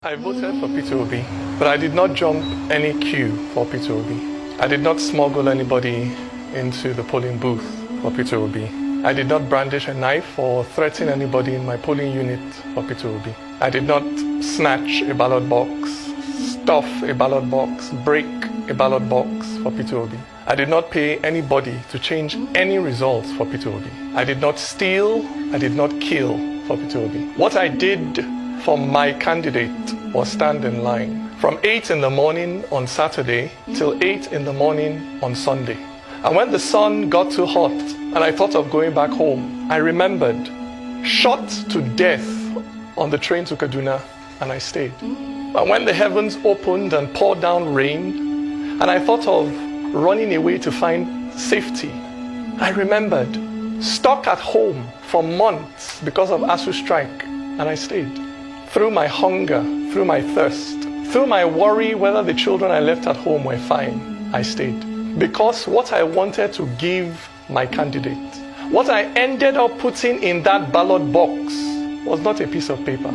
I voted for Peter Obi, but I did not jump any queue for Peter Obi. I did not smuggle anybody into the polling booth for Peter Obi. I did not brandish a knife or threaten anybody in my polling unit for Peter Obi. I did not snatch a ballot box, stuff a ballot box, break a ballot box for Peter Obi. I did not pay anybody to change any results for Peter Obi. I did not steal, I did not kill for Peter Obi. What I did for my candidate was stand in line from 8 in the morning on Saturday till 8 in the morning on Sunday. And when the sun got too hot and I thought of going back home, I remembered, shot to death on the train to Kaduna, and I stayed. And when the heavens opened and poured down rain, and I thought of running away to find safety, I remembered, stuck at home for months because of ASU strike, and I stayed. Through my hunger, through my thirst, through my worry whether the children I left at home were fine, I stayed. Because what I wanted to give my candidate, what I ended up putting in that ballot box was not a piece of paper.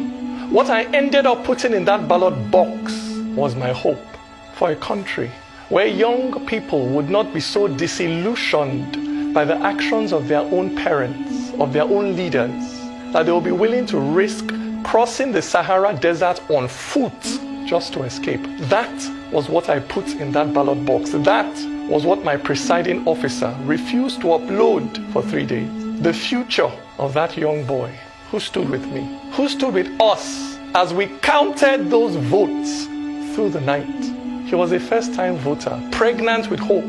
What I ended up putting in that ballot box was my hope for a country where young people would not be so disillusioned by the actions of their own parents, of their own leaders, that they will be willing to risk crossing the Sahara Desert on foot just to escape. That was what I put in that ballot box. That was what my presiding officer refused to upload for 3 days. The future of that young boy who stood with me, who stood with us as we counted those votes through the night. He was a first-time voter, pregnant with hope.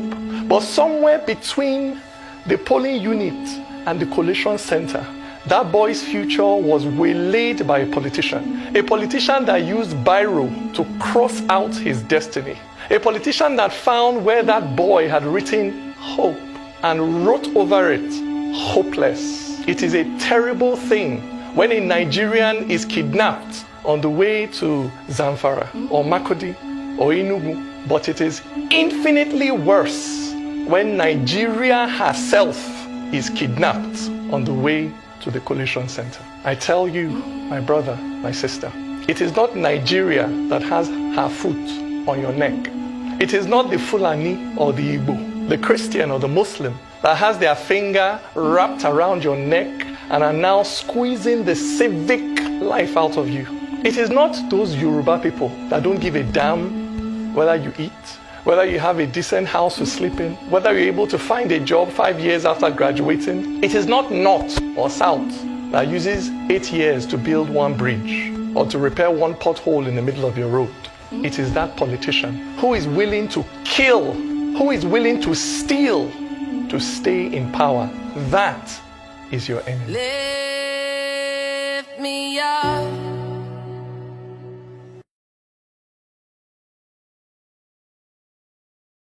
But somewhere between the polling unit and the collation center, that boy's future was waylaid by a politician that used biro to cross out his destiny, a politician that found where that boy had written hope and wrote over it hopeless. It is a terrible thing when a Nigerian is kidnapped on the way to Zamfara or Makodi or Enugu, but it is infinitely worse when Nigeria herself is kidnapped on the way to the collation center. I tell you, my brother, my sister, it is not Nigeria that has her foot on your neck. It is not the Fulani or the Igbo, the Christian or the Muslim that has their finger wrapped around your neck and are now squeezing the civic life out of you. It is not those Yoruba people that don't give a damn whether you eat, whether you have a decent house to sleep in, whether you're able to find a job 5 years after graduating. It is not North or South that uses 8 years to build one bridge or to repair one pothole in the middle of your road. It is that politician who is willing to kill, who is willing to steal to stay in power. That is your enemy. Lift me up.